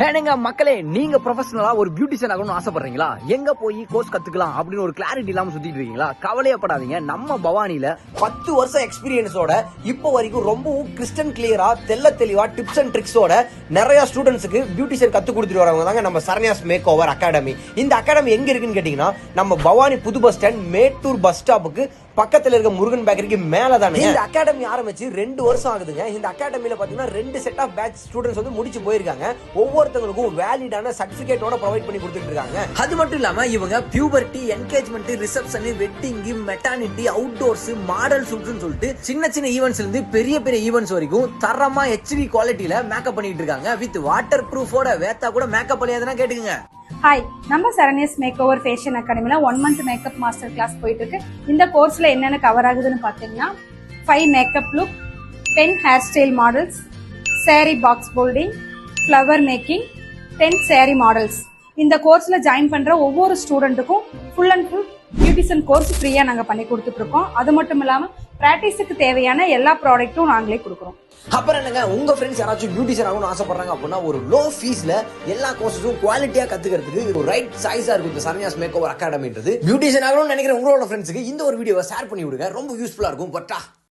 ஏனுங்க மக்களே, நீங்க ப்ரொஃபஷனலா ஒரு பியூட்டிஷியன் ஆகணும்னு ஆசைப்படுறீங்களா? எங்க போய் கோர்ஸ் கத்துக்கலாம் அப்படின்னு ஒரு கிளாரிட்டி இல்லாம சுத்திட்டு இருக்கீங்களா? கவலையப்படாதீங்க. நம்ம பவானில 10 வருஷம் எக்ஸ்பீரியன்ஸோட இப்போ வரைக்கும் ரொம்பவும் கிறிஸ்டன் கிளியரா தெல்ல தெளிவா டிப்ஸ் அண்ட் ட்ரிக்ஸோட நிறைய ஸ்டூடெண்ட்ஸ்க்கு பியூட்டிஷியன் கத்து கொடுத்துட்டு வரவங்க தாங்க நம்ம சரண்யாஸ் மேக் ஓவர் அகாடமி. இந்த அகாடமி எங்க இருக்குன்னு கேட்டீங்கன்னா, நம்ம பவானி புது பஸ் ஸ்டாண்ட் மேட்டூர் பஸ் ஸ்டாப்புக்கு பக்கத்துல இருக்க முருகன் பேக்கரிக்கு மேல தானே. இந்த அகாடமி ஆரம்பிச்சு 2 வருஷம் ஆகுதுங்க. இந்த அகாடமில பாத்தீங்கன்னா 2 செட் ஆஃப் பேட்ச் ஸ்டூடெண்ட்ஸ் வந்து முடிச்சு போயிருக்காங்க. ஒவ்வொருத்தங்களுக்கும் வேலிடான சர்டிபிகேட்டோட ப்ரொவைட் பண்ணி கொடுத்துட்டு இருக்காங்க. அது மட்டும் இல்லாம இவங்க puberty, engagement, reception, wedding, maternity, outdoors, model ஷூட்ஸ்னு சொல்லிட்டு சின்ன சின்ன ஈவெண்ட்ஸ்ல இருந்து பெரிய பெரிய ஈவெண்ட்ஸ் வரைக்கும் தரமா HD குவாலிட்டியில மேக்கப் பண்ணிட்டு இருக்காங்க. With water ப்ரூஃபோட. வேத்தா கூட மேக்கப் பண்ணியாதுன்னா கேட்டுக்கங்க. ஹாய், நம்ம சரண்யாஸ் மேக் ஓவர் ஃபேஷன் அகாடமில 1 month மேக்கப் மாஸ்டர் கிளாஸ் போயிட்டு இருக்கு. இந்த கோர்ஸ்ல என்னென்ன கவர் ஆகுதுன்னு பாத்தீங்கன்னா 5 makeup look, 10 hairstyle models, saree box folding, flower making, 10 saree models. இந்த கோர்ஸ்ல ஜாயின் பண்ற ஒவ்வொரு ஸ்டூடெண்ட்டுக்கும் full and full beautician course ஃப்ரீயா நாங்க பண்ணி கொடுத்துட்டு இருக்கோம். அது மட்டும் இல்லாம பிராக்டிஸுக்கு தேவையான எல்லா ப்ராடக்ட்டும் நாங்களே கொடுக்குறோம். அப்புறம் என்னங்க, உங்க ஃப்ரெண்ட்ஸ் யாராச்சும் பியூட்டிஷியன் ஆகணும்னு ஆசைப்படுறாங்க அப்படின்னா ஒரு லோ ஃபீஸ்ல எல்லா கோர்ஸஸும் குவாலிட்டியா கத்துக்கிறதுக்கு ஒரு ரைட் சைஸா இருக்கும் இந்த சரண்யாஸ் மேக் ஓவர் அகாடமின்றது. பியூட்டிஷியன் ஆகணும்னு நினைக்கிற உங்களோட ஃப்ரெண்ட்ஸுக்கு இந்த ஒரு வீடியோவை ஷேர் பண்ணி விடுங்க. ரொம்ப யூஸ்ஃபுல்லா இருக்கும். பட்டா